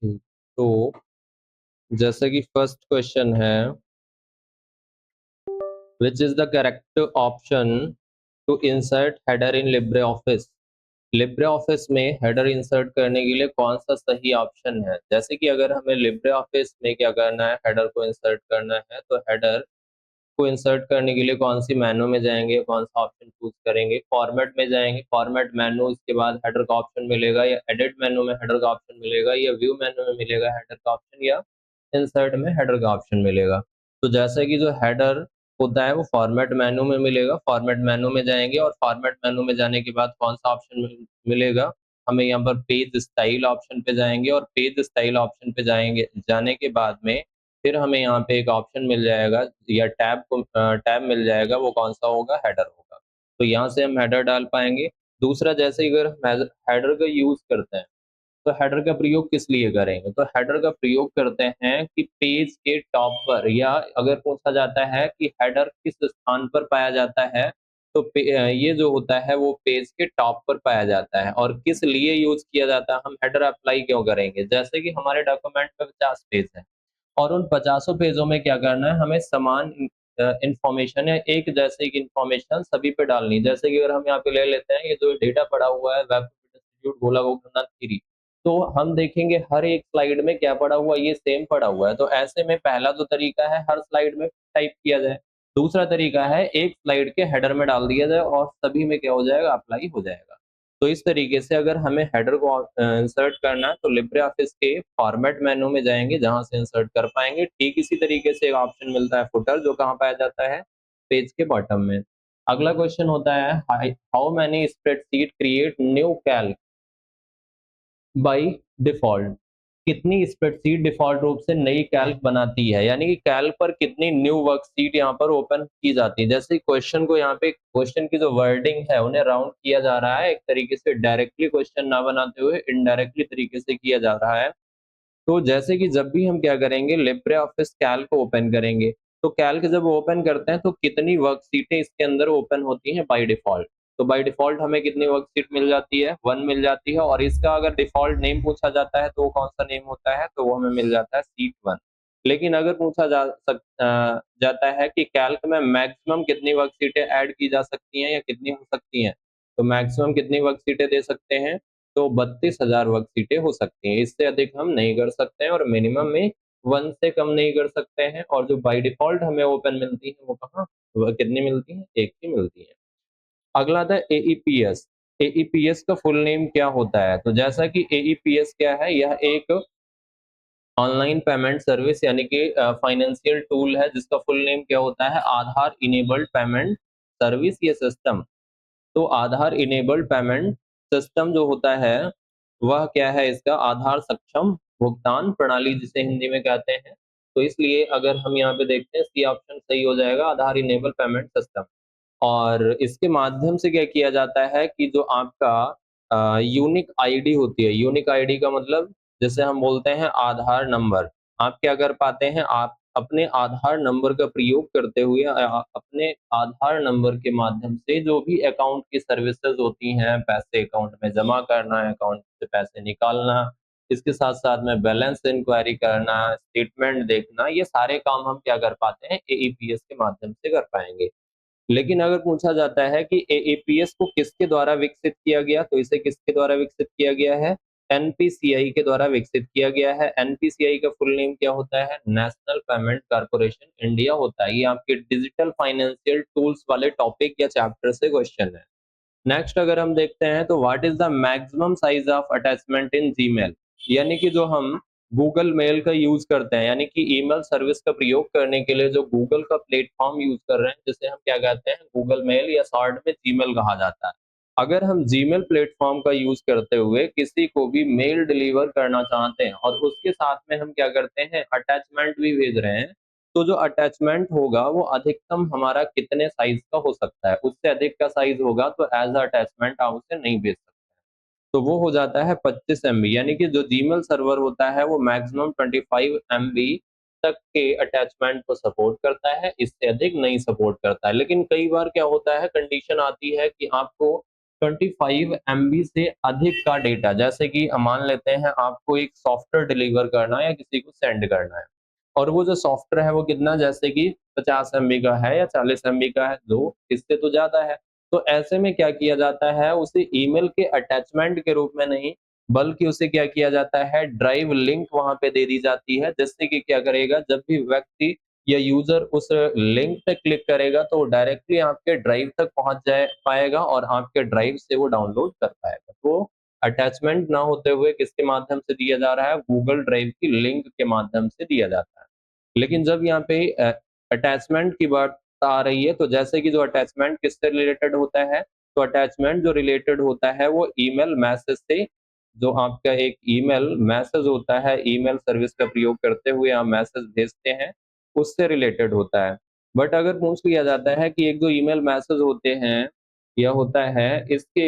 ठीक। तो जैसे कि फर्स्ट क्वेश्चन है, which is the correct option to insert header in LibreOffice. LibreOffice में हेडर इंसर्ट करने के लिए कौन सा सही ऑप्शन है। जैसे कि अगर हमें लिब्रे ऑफिस में क्या करना है, हेडर को इंसर्ट करना है, तो हेडर को इंसर्ट करने के लिए कौन सी मेनू में जाएंगे, कौन सा ऑप्शन चूज करेंगे। फॉर्मेट में जाएंगे, फॉर्मेट मेनू, इसके बाद हेडर का ऑप्शन मिलेगा, या एडिट मेनू में हेडर का ऑप्शन मिलेगा, या व्यू मेनू में मिलेगा हेडर का ऑप्शन, या इंसर्ट में हेडर का ऑप्शन मिलेगा। तो जैसे कि जो हेडर होता है वो फॉर्मेट मेनू में मिलेगा, फॉर्मेट मेनू में जाएंगे और फॉर्मेट मेनू में जाने के बाद कौन सा ऑप्शन मिलेगा, हमें यहाँ पर पेज स्टाइल ऑप्शन पे जाएंगे और पेज स्टाइल ऑप्शन पे जाएंगे, जाने के बाद में फिर हमें यहाँ पे एक ऑप्शन मिल जाएगा या टैब मिल जाएगा, वो कौन सा होगा, हेडर होगा। तो यहाँ से हम हेडर डाल पाएंगे। दूसरा, जैसे ही अगर हम हेडर का यूज करते हैं तो हेडर का प्रयोग किस लिए करेंगे, तो हेडर का प्रयोग करते हैं कि पेज के टॉप पर, या अगर पूछा जाता है कि हेडर किस स्थान पर पाया जाता है, तो ये जो होता है वो पेज के टॉप पर पाया जाता है। और किस लिए यूज किया जाता है, हम हेडर अप्लाई क्यों करेंगे। जैसे कि हमारे डॉक्यूमेंट में 50 पेज है और उन 50 पेजों में क्या करना है, हमें समान इंफॉर्मेशन या एक जैसे की इंफॉर्मेशन सभी पे डालनी है। जैसे कि अगर हम यहाँ पे ले लेते हैं, ये जो डेटा पड़ा हुआ है वेब इंस्टीट्यूट गोलाघोटना 3, तो हम देखेंगे हर एक स्लाइड में क्या पड़ा हुआ है, ये सेम पड़ा हुआ है। तो ऐसे में पहला जो तरीका है, हर स्लाइड में टाइप किया जाए। दूसरा तरीका है, एक स्लाइड के हेडर में डाल दिया जाए और सभी में क्या हो जाएगा, अप्लाई हो जाएगा। तो इस तरीके से अगर हमें हेडर को इंसर्ट करना है तो लिब्रे ऑफिस के फॉर्मेट मेनू में जाएंगे, जहां से इंसर्ट कर पाएंगे। ठीक इसी तरीके से एक ऑप्शन मिलता है फुटर, जो कहाँ पाया जाता है, पेज के बॉटम में। अगला क्वेश्चन होता है, how many spreadsheet create new Calc by default. कितनी स्प्रेडशीट डिफॉल्ट रूप से नई कैल्क बनाती है, यानी कि कैल्क पर कितनी न्यू वर्कशीट यहाँ पर ओपन की जाती है। जैसे क्वेश्चन को, यहाँ पे क्वेश्चन की जो वर्डिंग है उन्हें राउंड किया जा रहा है, एक तरीके से डायरेक्टली क्वेश्चन ना बनाते हुए इनडायरेक्टली तरीके से किया जा रहा है। तो जैसे कि जब भी हम क्या करेंगे, लिब्रे ऑफिस कैल्क को ओपन करेंगे, तो कैल्क जब ओपन करते हैं तो कितनी वर्कशीटें इसके अंदर ओपन होती हैं बाय डिफॉल्ट। तो बाय डिफॉल्ट हमें कितनी वर्कशीट मिल जाती है, 1 मिल जाती है। और इसका अगर डिफॉल्ट नेम पूछा जाता है तो वो कौन सा नेम होता है, तो वो हमें मिल जाता है सीट 1। लेकिन अगर पूछा जाता है कि कैल्क में मैक्सिमम कितनी वर्कशीटें ऐड की जा सकती हैं या कितनी हो सकती हैं, तो मैक्सिमम कितनी वर्कशीटें दे सकते हैं, तो 32,000 वर्कशीटें हो सकती हैं। इससे अधिक हम नहीं कर सकते हैं, और मिनिमम में 1 से कम नहीं कर सकते हैं। और जो बाय डिफॉल्ट हमें ओपन मिलती है वो कहाँ, वो कितनी मिलती है, 1 की मिलती है। अगला था एईपीएस। एईपीएस का फुल नेम क्या होता है, तो जैसा कि एईपीएस क्या है, यह एक ऑनलाइन पेमेंट सर्विस यानी कि फाइनेंशियल टूल है, जिसका फुल नेम क्या होता है, आधार इनेबल्ड पेमेंट सर्विस ये सिस्टम। तो आधार इनेबल्ड पेमेंट सिस्टम जो होता है वह क्या है, इसका आधार सक्षम भुगतान प्रणाली जिसे हिंदी में कहते हैं। तो इसलिए अगर हम यहाँ पे देखते हैं, सी ऑप्शन सही हो जाएगा, आधार इनेबल पेमेंट सिस्टम। और इसके माध्यम से क्या किया जाता है कि जो आपका यूनिक आईडी होती है, यूनिक आईडी का मतलब जैसे हम बोलते हैं आधार नंबर, आप क्या कर पाते हैं, आप अपने आधार नंबर का प्रयोग करते हुए अपने आधार नंबर के माध्यम से जो भी अकाउंट की सर्विसेज होती हैं, पैसे अकाउंट में जमा करना, अकाउंट से पैसे निकालना, इसके साथ साथ में बैलेंस इंक्वायरी करना, स्टेटमेंट देखना, ये सारे काम हम क्या कर पाते हैं, एईपीएस के माध्यम से कर पाएंगे। लेकिन अगर पूछा जाता है कि एईपीएस को किसके द्वारा विकसित किया गया, तो इसे किसके द्वारा विकसित किया गया है, एनपीसीआई के द्वारा विकसित किया गया है। एनपीसीआई का फुल नेम क्या होता है, नेशनल पेमेंट कॉर्पोरेशन इंडिया होता है। ये आपके डिजिटल फाइनेंशियल टूल्स वाले टॉपिक या चैप्टर से क्वेश्चन है। नेक्स्ट अगर हम देखते हैं, तो what is the maximum size of attachment in Gmail, यानी कि जो हम गूगल मेल का यूज करते हैं, यानी कि ईमेल सर्विस का प्रयोग करने के लिए जो गूगल का प्लेटफॉर्म यूज कर रहे हैं, जिसे हम क्या कहते हैं, गूगल मेल, या शॉर्ट में जीमेल कहा जाता है। अगर हम जीमेल प्लेटफॉर्म का यूज करते हुए किसी को भी मेल डिलीवर करना चाहते हैं और उसके साथ में हम क्या करते हैं, अटैचमेंट भी भेज रहे हैं, तो जो अटैचमेंट होगा वो अधिकतम हमारा कितने साइज का हो सकता है, उससे अधिक का साइज होगा तो एज अ अटैचमेंट आप उसे नहीं भेज सकते। तो वो हो जाता है 25 एमबी, यानी कि जो जीमेल सर्वर होता है वो मैक्सिमम 25 एमबी तक के अटैचमेंट को सपोर्ट करता है, इससे अधिक नहीं सपोर्ट करता है। लेकिन कई बार क्या होता है, कंडीशन आती है कि आपको 25 MB से अधिक का डेटा, जैसे कि मान लेते हैं आपको एक सॉफ्टवेयर डिलीवर करना है या किसी को सेंड करना है, और वो जो सॉफ्टवेयर है वो कितना, जैसे कि 50 MB का है या 40 MB का है, दो इससे तो ज्यादा है। तो ऐसे में क्या किया जाता है, उसे ईमेल के अटैचमेंट के रूप में नहीं, बल्कि उसे क्या किया जाता है, ड्राइव लिंक वहां पे दे दी जाती है, जिससे कि क्या करेगा, जब भी व्यक्ति या यूजर उस लिंक पे क्लिक करेगा तो डायरेक्टली आपके ड्राइव तक पहुंच जाए पाएगा और आपके ड्राइव से वो डाउनलोड कर पाएगा। तो अटैचमेंट ना होते हुए किसके माध्यम से दिया जा रहा है, गूगल ड्राइव की लिंक के माध्यम से दिया जाता है। लेकिन जब यहाँ पे अटैचमेंट की बात आ रही है, तो जैसे कि जो अटैचमेंट किससे रिलेटेड होता है, तो अटैचमेंट जो रिलेटेड होता है वो ईमेल मैसेज से, जो आपका एक ईमेल मैसेज होता है, ईमेल सर्विस का प्रयोग करते हुए आप मैसेज भेजते हैं, उससे रिलेटेड होता है। बट अगर पूछ लिया जाता है कि एक जो ईमेल मैसेज होते हैं या होता है, इसके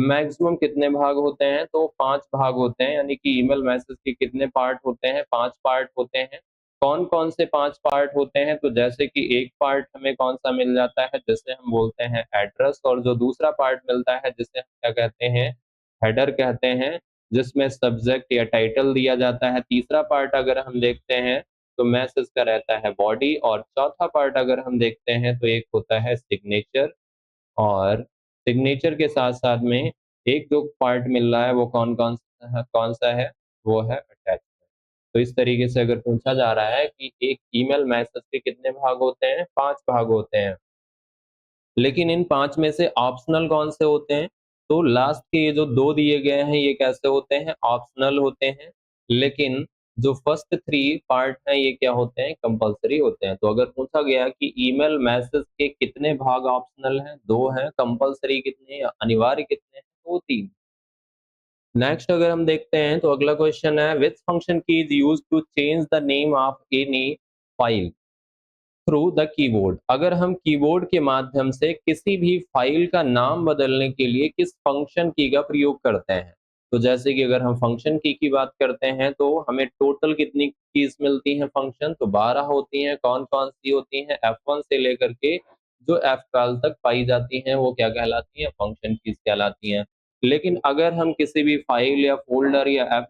मैक्सिमम कितने भाग होते हैं, तो 5 भाग होते हैं, यानी कि ईमेल मैसेज के कितने पार्ट होते हैं, 5 पार्ट होते हैं। कौन-कौन से 5 पार्ट होते हैं, तो जैसे कि एक पार्ट हमें कौन-सा मिल जाता है, जिसे हम बोलते हैं एड्रेस, और जो दूसरा पार्ट मिलता है जिसे हम क्या कहते हैं, हेडर कहते हैं, जिसमें सब्जेक्ट या टाइटल दिया जाता है। तीसरा पार्ट अगर हम देखते हैं तो मैसेज का रहता है बॉडी, और चौथा पार्ट अगर हम देखते हैं तो एक होता है सिग्नेचर, और सिग्नेचर के साथ-साथ में एक जो पार्ट मिल रहा है वो कौन-सा है, वो है अटैचमेंट। तो इस तरीके से अगर पूछा जा रहा है कि एक ईमेल मैसेज के कितने भाग होते हैं, 5 भाग होते हैं। लेकिन इन 5 में से ऑप्शनल कौन से होते हैं? तो लास्ट के ये जो 2 दिए गए हैं, ये कैसे होते हैं? ऑप्शनल होते हैं। लेकिन जो फर्स्ट 3 पार्ट हैं, ये क्या होते हैं? कंपल्सरी होते हैं। तो अगर पूछा गया कि ईमेल मैसेज के कितने भाग ऑप्शनल हैं? 2 हैं। कंपल्सरी कितने या अनिवार्य कितने हैं? तो 3। नेक्स्ट अगर हम देखते हैं तो अगला क्वेश्चन है, which function key is used to change the name of any file through the keyboard? अगर हम कीबोर्ड के माध्यम से किसी भी फाइल का नाम बदलने के लिए किस फंक्शन की का प्रयोग करते हैं? तो जैसे कि अगर हम फंक्शन की बात करते हैं तो हमें टोटल कितनी कीज मिलती हैं फंक्शन? तो 12 होती हैं। कौन-कौन सी होती हैं? F1 से लेकर के जो F12 तक पाई जाती हैं वो क्या कहलाती हैं? फंक्शन कीज कहलाती हैं। लेकिन अगर हम किसी भी फाइल या फ़ोल्डर या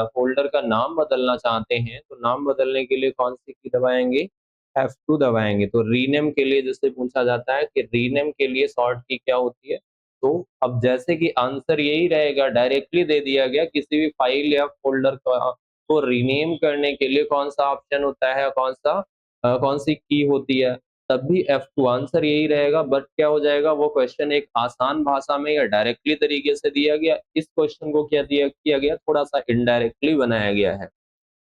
फ़ोल्डर का नाम बदलना चाहते हैं, तो नाम बदलने के लिए कौन-सी की दबाएँगे? F2 दबाएँगे। तो रीनेम के लिए जैसे पूछा जाता है कि रीनेम के लिए शॉर्ट की क्या होती है? तो अब जैसे कि आंसर यही रहेगा, डायरेक्टली दे दिया गया, किसी भी फाइल या फ़ोल्डर को रीनेम करने के लिए कौन-सा ऑप्शन होता है, कौन-सी की होती है, तब भी F2 आंसर यही रहेगा। बट क्या हो जाएगा, वो क्वेश्चन एक आसान भाषा में या डायरेक्टली तरीके से दिया गया, इस क्वेश्चन को क्या दिया किया गया, थोड़ा-सा इनडायरेक्टली बनाया गया है।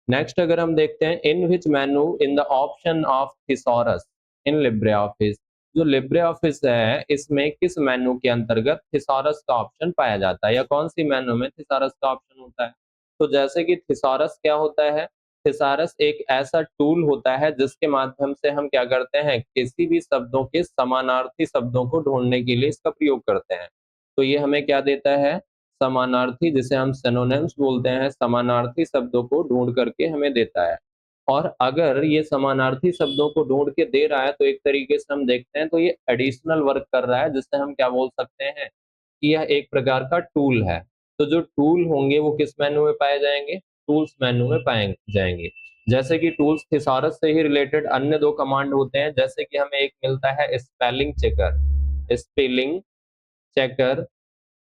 नेक्स्ट अगर हम देखते हैं, in which menu in the option of thesaurus in Libre office, जो लिब्रे ऑफिस है इसमें किस मेनू के अंतर्गत थिसॉरस का ऑप्शन पाया जाता है, या कौन सी मेनू में थिसॉरस का ऑप्शन होता है? तो जैसे कि थिसॉरस क्या होता है, थिसॉरस एक ऐसा टूल होता है जिसके माध्यम से हम क्या करते हैं, किसी भी शब्दों के समानार्थी शब्दों को ढूंढने के लिए इसका प्रयोग करते हैं। तो ये हमें क्या देता है, समानार्थी, जिसे हम सिनोनिम्स बोलते हैं, समानार्थी शब्दों को ढूँढ करके हमें देता है। और अगर ये समानार्थी शब्दों को ढूँढ के दे रहा है, तो एक तरीके से हम देखते हैं तो ये एडिशनल वर्क कर रहा है, जिससे हम क्या बोल सकते हैं कि यह एक प्रकार का टूल है। तो जो टूल होंगे वो किस मेनू में पाए जाएँगे? टूल्स मेनू में पाए जाएँगे। जैसे कि टूल्स थिसॉरस से ही रिलेटेड अन्य 2 कमांड होते हैं, जैसे कि हमें एक मिलता है spelling checker. Spelling checker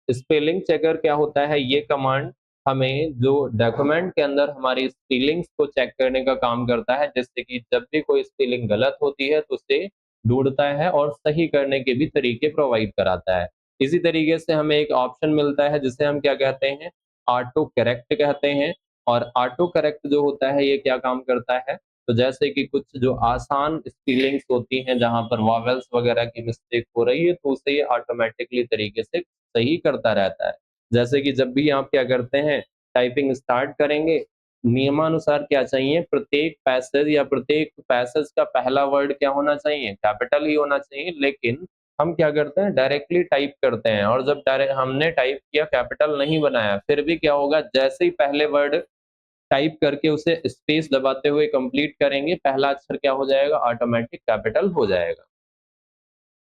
spelling checker क्या होता है, ये कमांड हमें जो डॉक्यूमेंट के अंदर हमारी स्पेलिंग्स को चेक करने का काम करता है, जिससे कि जब भी कोई स्पेलिंग गलत होती है तो उसे ढूंढता है और सही करने के भी तरीके प्रोवाइड कराता है। इसी तरीके से हमें एक ऑप्शन मिलता है जिसे हम क्या कहते हैं, ऑटो करेक्ट कहते हैं। और ऑटो करेक्ट जो होता है ये क्या काम करता है, तो जैसे कि कुछ जो आसान स्पेलिंग्स होती हैं जहां पर वॉवेल्स वगैरह की मिस्टेक हो रही है, तो उसे ये ऑटोमेटिकली तरीके से सही करता रहता है। जैसे कि जब भी आप क्या करते हैं, टाइपिंग स्टार्ट करेंगे, नियमानुसार क्या चाहिए, प्रत्येक पैसेज का पहला वर्ड क्या होना चाहिए, कैपिटल ही होना चाहिए। लेकिन हम क्या करते हैं, डायरेक्टली टाइप करते हैं, और जब डायरेक्ट हमने टाइप किया, कैपिटल नहीं बनाया, फिर भी क्या होगा, जैसे ही पहले वर्ड टाइप करके उसे स्पेस दबाते हुए कंप्लीट करेंगे, पहला अक्षर क्या हो जाएगा, ऑटोमेटिक कैपिटल हो जाएगा।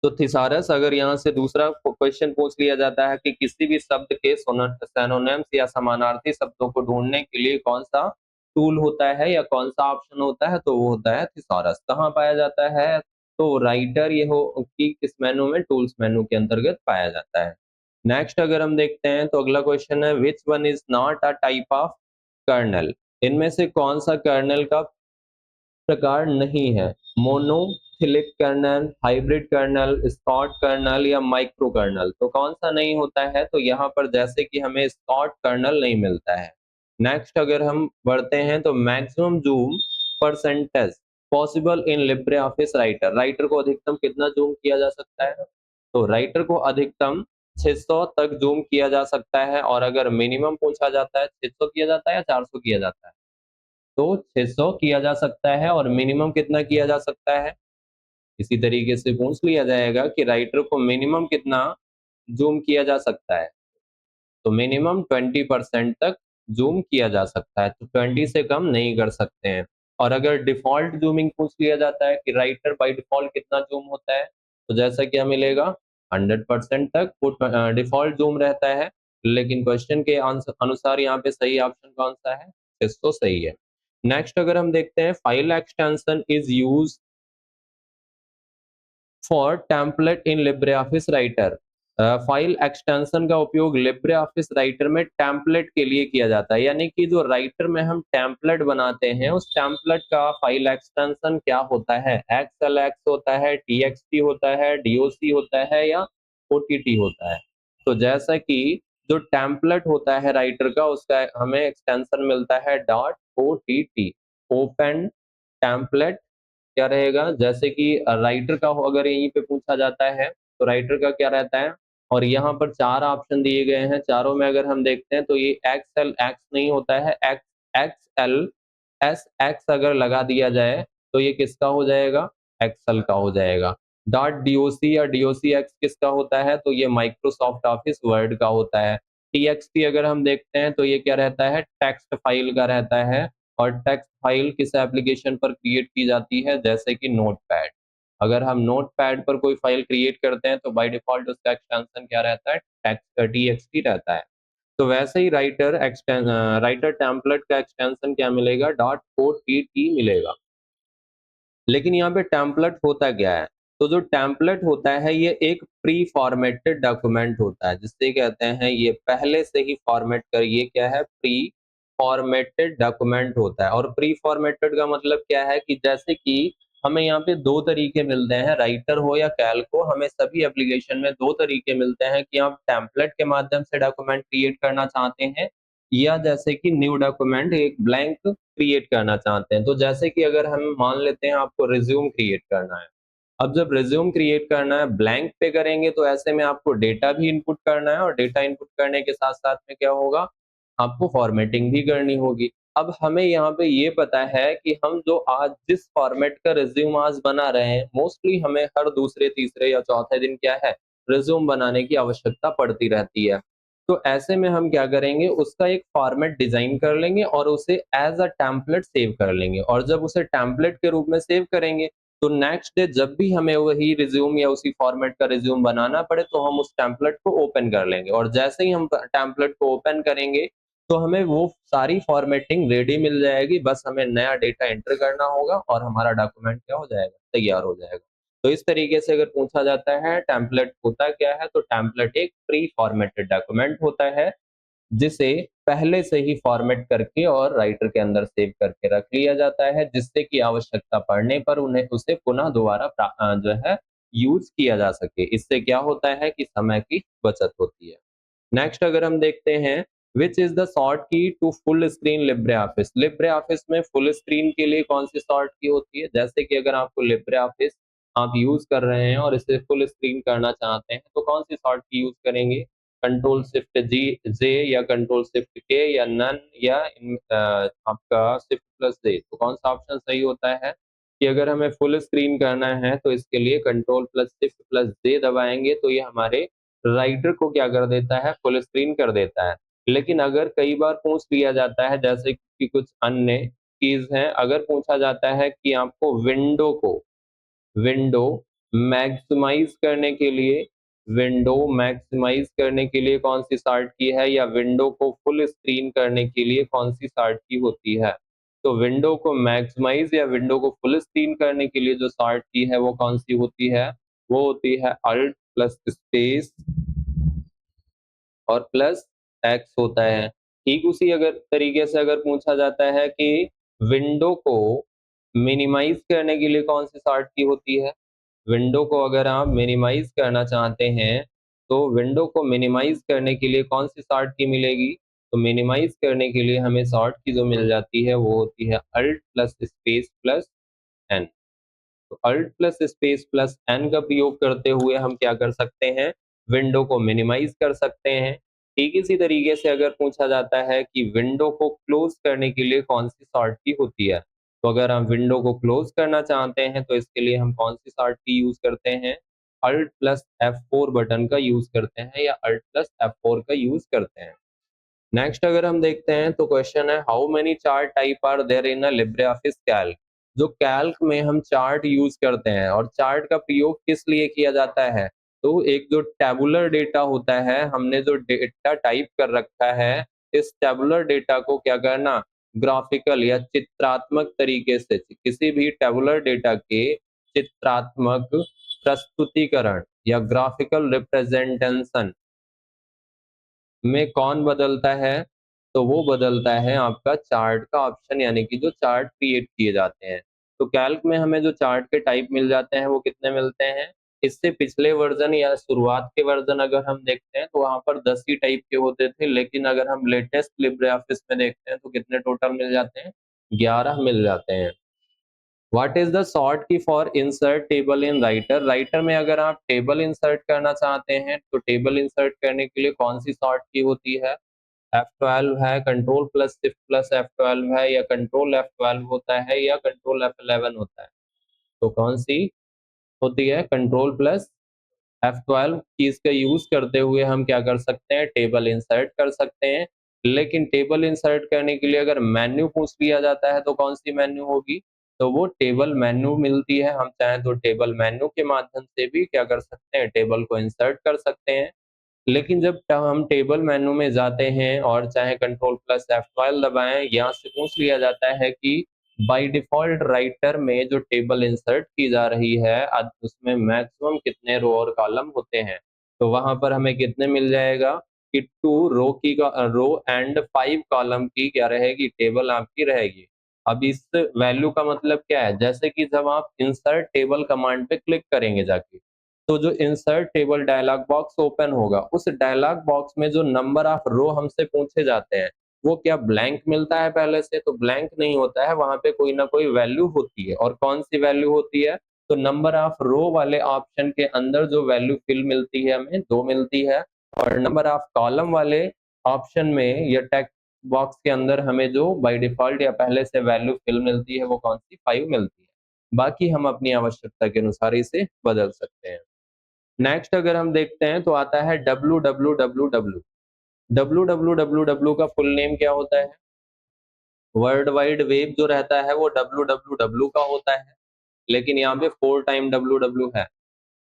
तो थिसारस अगर यहाँ से दूसरा क्वेश्चन पूछ लिया जाता है कि किसी भी शब्द के सिनोनिम्स या समानार्थी शब्दों को ढूंढने के लिए कौन सा टूल होता है या कौन सा ऑप्शन होता है, तो वो होता है थिसारस। कहाँ पाया जाता है? तो राइटर ये हो कि किस मेनू में, टूल्स मेनू के अंतर्गत पाया जाता है। नेक्स्ट अगर हम देखते हैं तो अगला क्वेश्चन है which one is not a type of kernel. इनमें से कौन सा कर्नल का प्रकार नहीं है? Monolithic kernel, hybrid kernel, Scott kernel या माइक्रो कर्नल। तो कौन सा नहीं होता है? तो यहाँ पर जैसे कि हमें स्कॉट कर्नल नहीं मिलता है। नेक्स्ट अगर हम बढ़ते हैं तो maximum zoom percentage possible in Libre office writer. Writer को अधिकतम कितना जूम किया जा सकता है? तो राइटर को अधिकतम 600 तक जूम किया जा सकता है, और अगर मिनिमम पूछा जाता है 600 किया जाता है या 400 किया जाता है? तो 600 किया जा सकता है, और मिनिमम कितना किया जा सकता है? इसी तरीके से पूछ लिया जाएगा कि राइटर को मिनिमम कितना जूम किया जा सकता है, तो मिनिमम 20% तक जूम किया जा सकता है, तो 20 से कम नहीं कर सकते हैं। और अगर डिफ़ॉल्ट ज़ूमिंग पूछ लिया जाता है कि राइटर बाय डिफ़ॉल्ट कितना ज़ूम होता है, तो जैसा कि हमें मिलेगा 100% तक वो डिफ़ॉल्ट ज़ूम रहता है। लेकिन क्वेश्चन के अनुसार यहाँ पे सही ऑप्शन कौन-सा है? 600 सही है। नेक्स्ट अगर हम देखते हैं file extension is used for template in Libre office writer. File extension का उपयोग लिब्रे ऑफिस राइटर में टेम्पलेट के लिए किया जाता है, यानी कि जो राइटर में हम टेम्पलेट बनाते हैं उस टेम्पलेट का फाइल एक्सटेंशन क्या होता है? एक्सएलएक्स होता है, टीएक्सटी होता है, डीओसी होता है या ओटीटी होता है? तो जैसा कि जो टेम्पलेट होता है राइटर का उसका हमें एक्सटेंशन मिलता है डॉट ओटीटी, ओपन टेम्पलेट। क्या रहेगा? जैसे कि राइटर का हो अगर यहीं पे पूछा जाता है, तो राइटर का क्या रहता है? और यहाँ पर 4 ऑप्शन दिए गए हैं, चारों में अगर हम देखते हैं तो ये एक्सएल एक्स नहीं होता है, एक्स एक्सएल एस एक्स अगर लगा दिया जाए, तो ये किसका हो जाएगा? एक्सेल का हो जाएगा। डॉट डीओसी या डीओसी एक्स किसका होता है? तो ये माइक्रोसॉफ्ट ऑफिस वर्ड का होता है। टीएक्सटी अगर हम देखते हैं तो ये क्या रहता है? टेक्स्ट फाइल का रहता है। और टेक्स्ट फाइल किस एप्लीकेशन पर क्रिएट की जाती है? जैसे कि नोटपैड। अगर हम नोटपैड पर कोई फाइल क्रिएट करते हैं तो बाय डिफ़ॉल्ट उसका एक्सटेंशन क्या रहता है? टीएक्सटी रहता है। तो वैसे ही राइटर टेम्पलेट का एक्सटेंशन क्या मिलेगा? डॉट ओटीटी मिलेगा। लेकिन यहाँ पे टेम्पलेट होता क्या है? तो जो टेम्पलेट होता है ये एक प्री फॉर्मेटेड डॉक्यूमेंट होता है, जिससे कहते हैं ये पहले से ही फॉर्मेट कर, ये क्या है? प्री फॉर्मेटेड डॉक्यूमेंट होता है। और प्री फॉर्मेटेड का मतलब क्या है कि जैसे कि हमें यहाँ पे 2 तरीके मिलते हैं, राइटर हो या कैल्क हो, हमें सभी एप्लीकेशन में 2 तरीके मिलते हैं कि आप टेम्पलेट के माध्यम से डॉक्यूमेंट क्रिएट करना चाहते हैं, या जैसे कि न्यू डॉक्यूमेंट एक ब्लैंक क्रिएट करना चाहते हैं। तो जैसे कि अगर हम मान लेते हैं आपको रिज्यूम क्रिएट करना है। अब जब रिज्यूम क्रिएट करना है ब्लैंक पे करेंगे तो ऐसे में आपको डेटा भी इनपुट करना है, और डेटा इनपुट करने के साथ-साथ में क्या होगा? आपको फॉर्मेटिंग भी करनी होगी। अब हमें यहाँ पे ये पता है कि हम जो आज जिस फॉर्मेट का रिज्यूम आज बना रहे हैं, मोस्टली हमें हर दूसरे, तीसरे या चौथे दिन क्या है? रिज्यूम बनाने की आवश्यकता पड़ती रहती है। तो ऐसे में हम क्या करेंगे? उसका एक फॉर्मेट डिज़ाइन कर लेंगे और उसे एज़ अ टेम्पलेट सेव कर लेंगे, और जब उसे टेम्पलेट के रूप में सेव करेंगे, तो नेक्स्ट डे जब भी हमें वही रिज्यूम या उसी फॉर्मेट का रिज्यूम बनाना पड़े, तो हम उस टेम्पलेट को ओपन कर लेंगे, और जैसे ही हम टेम्पलेट को ओपन करेंगे, तो हमें वो सारी फॉर्मेटिंग रेडी मिल जाएगी, बस हमें नया डेटा एंटर करना होगा और हमारा डॉक्यूमेंट क्या हो जाएगा? तैयार हो जाएगा। तो इस तरीके से अगर पूछा जाता है टेम्पलेट होता क्या है? तो टेम्पलेट एक प्री फॉर्मेटेड डॉक्यूमेंट होता है, जिसे पहले से ही फॉर्मेट करके और राइटर के अंदर सेव करके रख लिया जाता है, जिससे कि आवश्यकता पड़ने पर उन्हें उसे पुनः दोबारा जो है यूज़ किया जा सके। इससे क्या होता है कि समय की बचत होती है। नेक्स्ट अगर हम देखते हैं which is the short key to full screen LibreOffice. LibreOffice में फुल स्क्रीन के लिए कौन सी शॉर्ट की होती है? जैसे कि अगर आपको लिब्रे ऑफिस आप यूज कर रहे हैं और इसे फुल स्क्रीन करना चाहते हैं, तो कौन सी शॉर्ट की यूज करेंगे? कंट्रोल शिफ्ट जी जे या कंट्रोल शिफ्ट के या नन या आपका शिफ्ट प्लस जे। तो कौन सा ऑप्शन सही होता है कि अगर हमें फुल स्क्रीन करना है तो इसके लिए कंट्रोल प्लस शिफ्ट प्लस जे दबाएंगे, तो ये हमारे राइटर को क्या कर देता है? फुल स्क्रीन कर देता है। लेकिन अगर कई बार पूछ लिया जाता है, जैसे कि कुछ अन्य कीज़ हैं, अगर पूछा जाता है कि आपको विंडो मैक्सिमाइज करने के लिए, विंडो मैक्सिमाइज करने के लिए कौन सी शॉर्ट की है, या विंडो को फुल स्क्रीन करने के लिए कौन सी शॉर्ट की होती है? तो विंडो को मैक्सिमाइज या विंडो को फुल स्क्रीन करने के लिए जो शॉर्ट की है वो कौन सी होती है? वो होती है अल्ट प्लस स्पेस और प्लस एक्स होता है। ठीक उसी अगर तरीके से अगर पूछा जाता है कि विंडो को मिनिमाइज करने के लिए कौन सी शॉर्ट की होती है? विंडो को अगर आप मिनिमाइज करना चाहते हैं, तो विंडो को मिनिमाइज करने के लिए कौन सी शॉर्ट की मिलेगी? तो मिनिमाइज करने के लिए हमें शॉर्ट की जो मिल जाती है वो होती है Alt plus space plus N. तो Alt plus space plus N का प्रयोग करते हुए हम क्या कर सकते हैं? विंडो को मिनिमाइज कर सकते हैं। ठीक इसी तरीके से अगर पूछा जाता है कि विंडो को क्लोज करने के लिए कौन सी शॉर्ट की होती है, तो अगर हम विंडो को क्लोज करना चाहते हैं तो इसके लिए हम कौन सी शॉर्ट की यूज करते हैं? अल्ट प्लस F4 बटन का यूज करते हैं या अल्ट प्लस F4 का यूज करते हैं। नेक्स्ट अगर हम देखते हैं तो क्वेश्चन है how many chart type are there in a LibreOffice Calc. जो कैल्क में हम चार्ट यूज करते हैं और चार्ट का प्रयोग किस लिए किया जाता है? तो एक जो टेबुलर डेटा होता है, हमने जो डेटा टाइप कर रखा है, इस टेबुलर डेटा को क्या करना? ग्राफिकल या चित्रात्मक तरीके से किसी भी टेबुलर डेटा के चित्रात्मक प्रस्तुतिकरण या ग्राफिकल रिप्रेजेंटेशन में कौन बदलता है? तो वो बदलता है आपका चार्ट का ऑप्शन, यानी कि जो चार्ट क्रिएट किए जाते हैं। तो कैल्क में हमें जो चार्ट के टाइप मिल जाते हैं वो कितने मिलते हैं? इससे पिछले वर्जन या शुरुआत के वर्जन अगर हम देखते हैं तो वहाँ पर 10 ही टाइप के होते थे, लेकिन अगर हम लेटेस्ट लिब्रे ऑफिस में देखते हैं तो कितने टोटल मिल जाते हैं? 11 मिल जाते हैं। What is the short key for insert table in writer? Writer में अगर आप टेबल इंसर्ट करना चाहते हैं तो टेबल इंसर्ट करने के लिए कौन सी शॉर्ट की होती है? F12 है, control plus shift plus F12 है, या कंट्रोल F12 होता है, या कंट्रोल F11 होता है? तो कौन सी होती है? कंट्रोल प्लस F12 कीज का यूज करते हुए हम क्या कर सकते हैं? टेबल इंसर्ट कर सकते हैं। लेकिन टेबल इंसर्ट करने के लिए अगर मेन्यू पूछ लिया जाता है तो कौन सी मेन्यू होगी? तो वो टेबल मेन्यू मिलती है। हम चाहें तो टेबल मेन्यू के माध्यम से भी क्या कर सकते हैं? टेबल को इंसर्ट कर सकते हैं। लेकिन जब हम टेबल मेनू में जाते हैं और चाहे कंट्रोल प्लस F12 दबाएं, यहाँ से पूछ लिया जाता है कि बाय डिफॉल्ट राइटर में जो टेबल इंसर्ट की जा रही है उसमें मैक्सिमम कितने रो और कॉलम होते हैं? तो वहां पर हमें कितने मिल जाएगा कि 2 रो एंड 5 कॉलम की क्या रहेगी? टेबल आपकी रहेगी। अब इस वैल्यू का मतलब क्या है? जैसे कि जब आप इंसर्ट टेबल कमांड पे क्लिक करेंगे जाके, तो जो insert table dialog box open होगा, उस डायलॉग बॉक्स में जो नंबर ऑफ रो हमसे पूछे जाते हैं, वो क्या ब्लैंक मिलता है पहले से? तो ब्लैंक नहीं होता है, वहां पे कोई ना कोई वैल्यू होती है। और कौन सी वैल्यू होती है? तो नंबर ऑफ रो वाले ऑप्शन के अंदर जो वैल्यू फिल मिलती है हमें, 2 मिलती है। और नंबर ऑफ कॉलम वाले ऑप्शन में या टेक्स्ट बॉक्स के अंदर हमें जो बाय डिफॉल्ट या पहले से वैल्यू फिल मिलती है वो कौन सी? 5 मिलती है। बाकी हम अपनी आवश्यकता के अनुसार इसे बदल सकते हैं। नेक्स्ट अगर हम देखते हैं तो आता है www। www का फुल नेम क्या होता है? वर्ल्ड वाइड वेब जो रहता है वो www का होता है, लेकिन यहाँ पे 4 टाइम www है।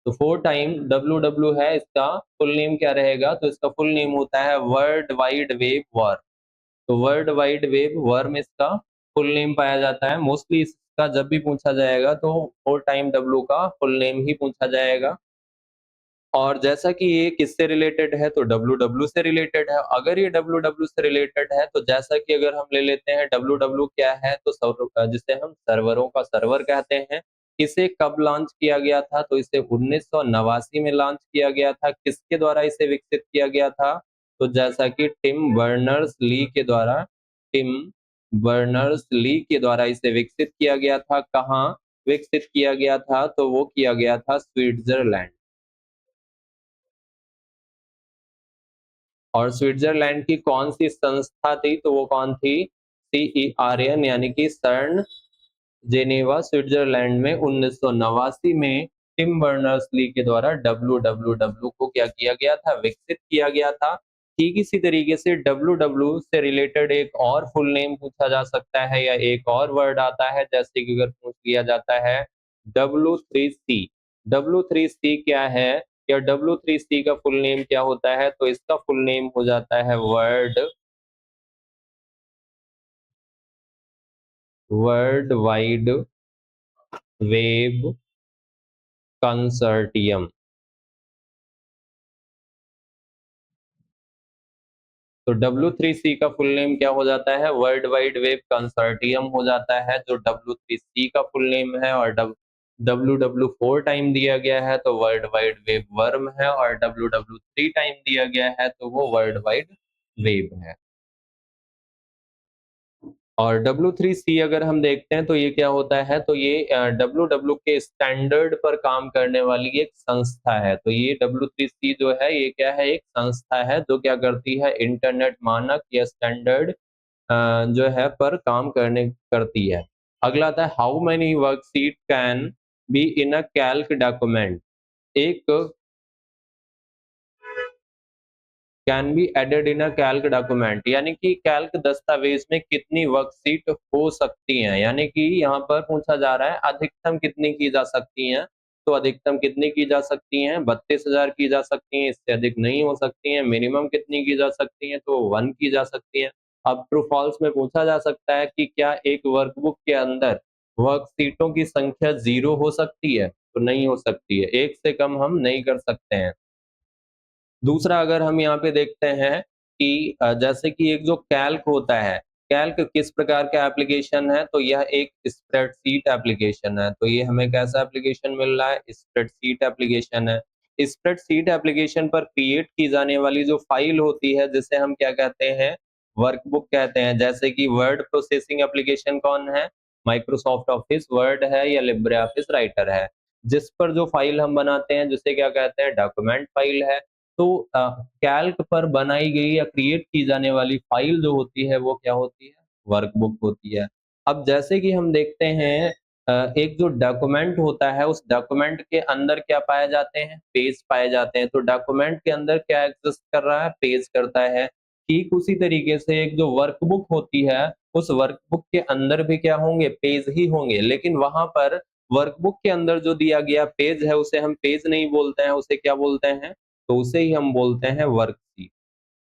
तो 4 टाइम www है, इसका फुल नेम क्या रहेगा? तो इसका फुल नेम होता है वर्ल्ड वाइड वेब वर्म। तो वर्ल्ड वाइड वेब वर्म इसका फुल नेम पाया जाता है। मोस्टली इसका जब भी पूछा जाएगा तो 4 टाइम w का फुल नेम ही पूछा जाएगा। और जैसा कि ये किससे रिलेटेड है? तो www से रिलेटेड है। अगर ये www से रिलेटेड है तो जैसा कि अगर हम ले लेते हैं www क्या है? तो जिसे हम सर्वरों का सर्वर कहते हैं। इसे कब लॉन्च किया गया था? तो इसे 1989 में लॉन्च किया गया था। किसके द्वारा इसे विकसित किया गया था? तो जैसा कि टिम बर्नर्स ली के द्वारा इसे विकसित किया गया था। कहाँ विकसित किया गया था? तो वो किया गया था स्विट्जरलैंड। और स्विट्जरलैंड की कौन सी संस्था थी? तो वो कौन थी? CERN, यानी कि सर्न जेनेवा स्विट्जरलैंड में 1989 में टिम बर्नर्स ली के द्वारा www को क्या किया गया था? विकसित किया गया था। ठीक इसी तरीके से www से रिलेटेड एक और फुल नेम पूछा जा सकता है या एक और वर्ड आता है, जैसे कि अगर पूछ लिया जाता है W3C। W3C क्या है, या W3C का फुल नेम क्या होता है? तो इसका फुल नेम हो जाता है वर्ल्ड वाइड वेब कंसर्टियम। तो W3C का फुल नेम क्या हो जाता है? वर्ल्ड वाइड वेब कंसर्टियम हो जाता है, जो W3C का फुल नेम है। और WW4 टाइम दिया गया है तो वर्ल्ड वाइड वेब वर्म है, और WW3 टाइम दिया गया है तो वो वर्ल्ड वाइड वेब है। और W3C अगर हम देखते हैं तो ये क्या होता है, तो ये WW के स्टैंडर्ड पर काम करने वाली एक संस्था है। तो ये W3C जो है ये क्या है, एक संस्था है जो क्या करती है, इंटरनेट मानक या स्टैंडर्ड जो है पर काम करती है। अगला आता है how many worksheet can be in a Calc document. एक can be added in a Calc document, यानी कि कैल्क दस्तावेज में कितनी वर्कशीट हो सकती हैं, यानी कि यहाँ पर पूछा जा रहा है अधिकतम कितनी की जा सकती हैं। तो अधिकतम कितनी की जा सकती हैं? 32,000 की जा सकती हैं, इससे अधिक नहीं हो सकती हैं। मिनिमम कितनी की जा सकती हैं? तो 1 की जा सकती हैं। अब ट्रू फॉल्स में पूछा जा सकता है कि क्या एक वर्कबुक के अंदर वर्कशीटों की संख्या 0 हो सकती है? तो नहीं हो सकती है, एक से कम हम नहीं कर सकते हैं। दूसरा अगर हम यहाँ पे देखते हैं कि जैसे कि एक जो कैल्क होता है, कैल्क किस प्रकार का एप्लीकेशन है? तो यह एक स्प्रेडशीट एप्लीकेशन है। तो ये हमें कैसा एप्लीकेशन मिल रहा है? स्प्रेडशीट एप्लीकेशन है। स्प्रेडशीट एप्लीकेशन पर क्रिएट की जाने वाली जो फाइल होती है, जिसे हम क्या कहते हैं? वर्कबुक कहते हैं। जैसे कि वर्ड प्रोसेसिंग एप्लीकेशन कौन है? माइक्रोसॉफ्ट ऑफिस वर्ड है या लिब्रे ऑफिस राइटर है। जिस पर जो फाइल हम बनाते हैं, जिसे क्या कहते हैं? डॉक्यूमेंट फाइल है। तो कैल्क पर बनाई गई या क्रिएट की जाने वाली फाइल जो होती है वो क्या होती है? वर्कबुक होती है। अब जैसे कि हम देखते हैं एक जो डॉक्यूमेंट होता है उस डॉक्यूमेंट के अंदर क्या पाए जाते हैं? पेज पाए जाते हैं। तो डॉक्यूमेंट के अंदर क्या एग्जिस्ट कर रहा है? पेज करता है। ठीक उसी तरीके से एक जो वर्कबुक होती है उस वर्कबुक के अंदर भी क्या होंगे? पेज ही होंगे, लेकिन वहां पर वर्कबुक के अंदर जो दिया गया पेज है उसे हम पेज नहीं बोलते हैं, उसे क्या बोलते हैं? तो उसे ही हम बोलते हैं वर्कशीट।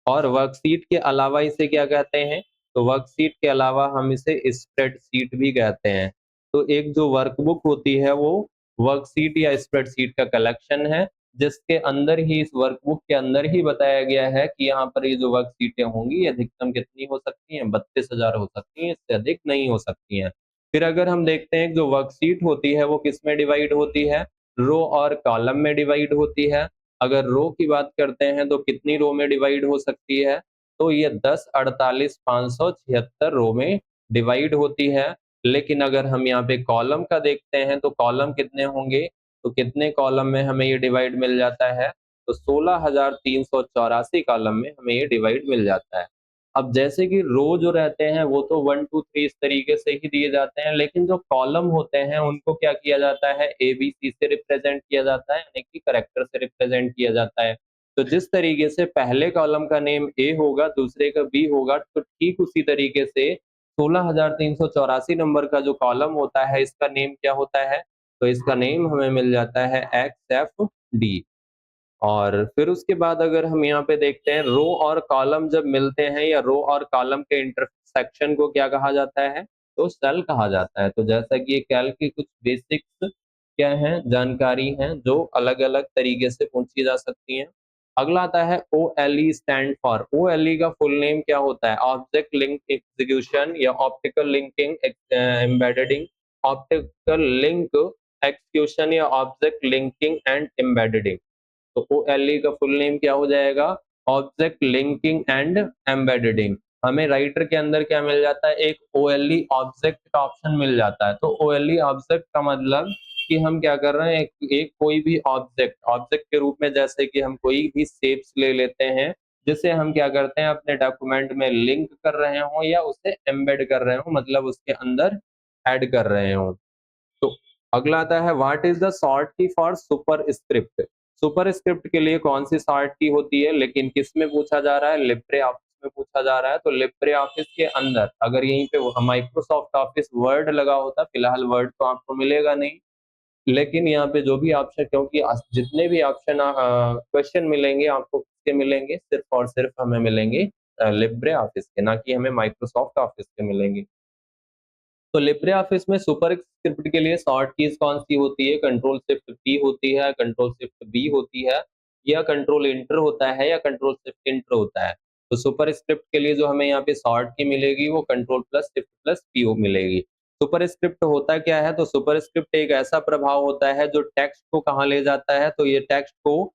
और वर्कशीट के अलावा इसे क्या कहते हैं? तो वर्कशीट के अलावा हम इसे स्प्रेडशीट भी कहते हैं। तो एक जो वर्कबुक होती है वो वर्कशीट या स्प्रेडशीट का कलेक्शन है, जिसके अंदर ही इस वर्कबुक के अंदर ही बताया गया है कि यहाँ पर ये जो वर्कशीटें होंगी ये अधिकतम कितनी हो सकती हैं? 32,000 हो सकती हैं, इससे अधिक नहीं हो सकती हैं। फिर अगर हम देखते हैं जो वर्कशीट होती है वो किस में डिवाइड होती है? रो और कॉलम में डिवाइड होती है। अगर रो की बात करते हैं तो कितनी रो में डिवाइड हो सकती है? तो ये 10, 48, 576 रो में डिवाइड होती है। लेकिन अगर हम यहाँ पे कॉलम का देखते हैं तो कॉलम कितने होंगे? तो कितने कॉलम में हमें ये डिवाइड मिल जाता है? तो 16,384 कॉलम में हमें ये डिवाइड मिल जाता है। अब जैसे कि रो जो रहते हैं वो तो 1, 2, 3 इस तरीके से ही दिए जाते हैं, लेकिन जो कॉलम होते हैं उनको क्या किया जाता है? ABC से रिप्रेजेंट किया जाता है, यानी कि करैक्टर से रिप्रेजेंट किया जाता है। तो जिस तरीके से पहले कॉलम का नेम A होगा, दूसरे का B होगा, तो ठीक उसी तरीके से 16,384 नंबर का जो कॉलम होता है इसका नेम क्या होता है? तो इसका नेम हमें मिल जाता है XFD। और फिर उसके बाद अगर हम यहाँ पे देखते हैं रो और कॉलम जब मिलते हैं या रो और कॉलम के इंटरसेक्शन को क्या कहा जाता है? तो सेल कहा जाता है। तो जैसा कि ये कैल्क की कुछ बेसिक्स क्या हैं, जानकारी हैं जो अलग-अलग तरीके से पूछी जा सकती हैं। अगला आता है OLE स्टैंड फॉर। OLE का फुल नेम क्या होता है? ऑब्जेक्ट लिंक एग्जीक्यूशन या optical linking embedding, optical link execution या ऑब्जेक्ट लिंकिंग एंड एम्बेडिंग। तो OLE का फुल नेम क्या हो जाएगा? Object linking and embedding. हमें राइटर के अंदर क्या मिल जाता है? एक OLE ऑब्जेक्ट का ऑप्शन मिल जाता है। तो OLE ऑब्जेक्ट का मतलब कि हम क्या कर रहे हैं, एक कोई भी ऑब्जेक्ट ऑब्जेक्ट के रूप में, जैसे कि हम कोई भी शेप्स ले लेते हैं जिसे हम क्या करते हैं अपने डॉक्यूमेंट में लिंक कर रहे हों या उसे एम्बेड कर रहे हों, मतलब उसके अंदर ऐड कर रहे हों। तो अगला आता है what is the short key for superscript. Superscript के लिए कौन सी शॉर्ट की होती है, लेकिन किस में पूछा जा रहा है? लिब्रे ऑफिस में पूछा जा रहा है। तो लिब्रे ऑफिस के अंदर अगर यहीं पे माइक्रोसॉफ्ट ऑफिस वर्ड लगा होता, फिलहाल वर्ड तो आपको मिलेगा नहीं, लेकिन यहाँ पे जो भी ऑप्शन, क्योंकि जितने भी ऑप्शन क्वेश्चन मिलेंगे आपको किसके मिलेंगे, सिर्फ और सिर्फ हमें मिलेंगे लिब्रे ऑफिस के, ना कि हमें माइक्रोसॉफ्ट ऑफिस के मिलेंगे। तो लिब्रे ऑफिस में सुपर स्क्रिप्ट के लिए शॉर्ट कीज कौन सी होती है, कंट्रोल शिफ्ट पी होती है, कंट्रोल शिफ्ट बी होती है, या कंट्रोल इंटर होता है, या कंट्रोल शिफ्ट इंटर होता है। तो सुपर स्क्रिप्ट के लिए जो हमें यहाँ पे शॉर्ट की मिलेगी वो control plus shift plus P मिलेगी। सुपर स्क्रिप्ट होता क्या है, तो सुपर स्क्रिप्ट एक ऐसा प्रभाव होता है जो टेक्स्ट को कहाँ ले जाता है, तो ये टेक्स्ट को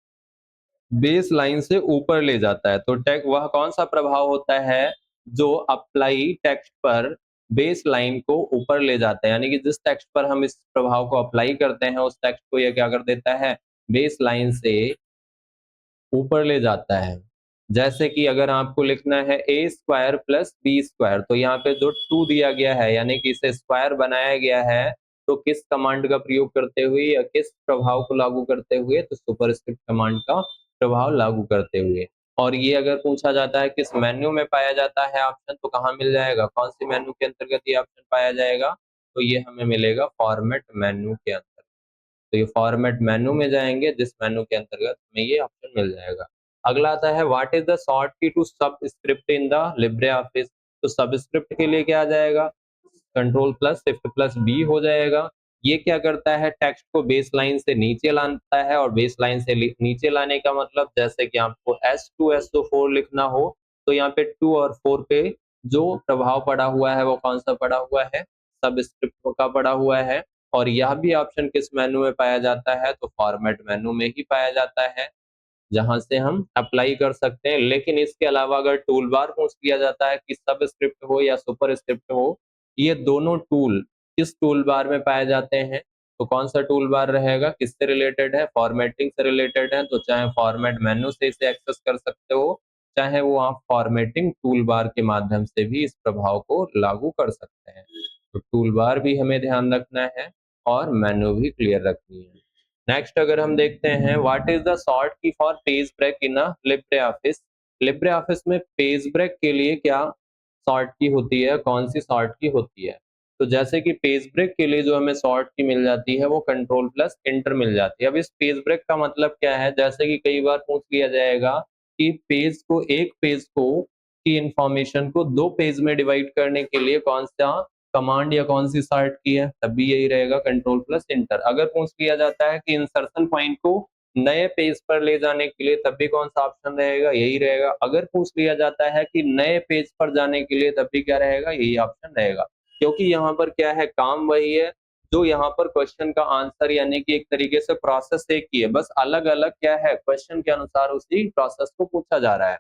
बेस लाइन से ऊपर ले जाता है। तो टेक वह कौन सा प्रभाव होता है जो अप्लाई टेक्स्ट पर बेस लाइन को ऊपर ले जाता है, यानी कि जिस टेक्स्ट पर हम इस प्रभाव को अप्लाई करते हैं उस टेक्स्ट को यह क्या कर देता है, बेस लाइन से ऊपर ले जाता है। जैसे कि अगर आपको लिखना है ए स्क्वायर प्लस बी स्क्वायर, तो यहाँ पे जो 2 दिया गया है यानी कि इसे स्क्वायर बनाया गया है, तो किस कमांड का प्रयोग करते हुए या किस प्रभाव को लागू करते हुए, तो सुपरस्क्रिप्ट कमांड का प्रभाव लागू करते हुए। और ये अगर पूछा जाता है किस मेन्यू में पाया जाता है ऑप्शन, तो कहाँ मिल जाएगा, कौन सी मेन्यू के अंतर्गत ये ऑप्शन पाया जाएगा, तो ये हमें मिलेगा फॉर्मेट मेन्यू के अंतर्गत। तो ये फॉर्मेट मेन्यू में जाएंगे जिस मेन्यू के अंतर्गत हमें ये ऑप्शन मिल जाएगा। अगला आता है what is the short key to subscript in the LibreOffice. तो सबस्क्रिप्ट के लिए क्या आ जाएगा, control plus shift plus B हो जाएगा। ये क्या करता है, टेक्स्ट को बेस लाइन से नीचे लाता है, और बेस लाइन से नीचे लाने का मतलब जैसे कि आपको S2 SO4 लिखना हो, तो यहाँ पे 2 और 4 पे जो प्रभाव पड़ा हुआ है वो कौन सा पड़ा हुआ है, सबस्क्रिप्ट का पड़ा हुआ है। और यह भी ऑप्शन किस मेन्यू में पाया जाता है, तो फॉर्मेट मेन्यू में ही पाया जाता है, जहां से हम अप्लाई कर सकते हैं। लेकिन इसके अलावा अगर टूल बार पूछ लिया जाता है कि सब स्क्रिप्ट हो या सुपर स्क्रिप्ट हो, ये दोनों टूल किस टूल बार में पाए जाते हैं, तो कौन सा टूल बार रहेगा, किससे रिलेटेड है, फॉर्मेटिंग से रिलेटेड है, तो चाहे फॉर्मेट मेन्यू से इसे एक्सेस कर सकते हो, चाहे वो आप फॉर्मेटिंग टूल बार के माध्यम से भी इस प्रभाव को लागू कर सकते हैं। तो टूल बार भी हमें ध्यान रखना है और मेन्यू भी क्लियर रखनी है। नेक्स्ट अगर हम देखते हैं what is the short key for page break in a LibreOffice. LibreOffice में पेज ब्रेक के लिए क्या शॉर्ट की होती है, कौन सी शॉर्ट की होती है, तो जैसे कि पेज ब्रेक के लिए जो हमें शॉर्ट की मिल जाती है वो कंट्रोल प्लस इंटर मिल जाती है। अब इस पेज ब्रेक का मतलब क्या है, जैसे कि कई बार पूछ लिया जाएगा कि पेज को, एक पेज को की इंफॉर्मेशन को दो पेज में डिवाइड करने के लिए कौन सा कमांड या कौन सी शॉर्ट की है, तब भी यही रहेगा कंट्रोल प्लस इंटर। अगर पूछ लिया जाता है कि इंसर्शन पॉइंट को नए पेज पर ले जाने के लिए, तब भी कौन सा ऑप्शन रहेगा, यही रहेगा। अगर पूछ लिया जाता है कि नए पेज पर जाने के लिए, तब भी क्या रहेगा, यही ऑप्शन रहेगा। क्योंकि यहाँ पर क्या है, काम वही है जो यहाँ पर क्वेश्चन का आंसर, यानी कि एक तरीके से प्रोसेस एक ही है, बस अलग अलग क्या है, क्वेश्चन के अनुसार उसी प्रोसेस को पूछा जा रहा है।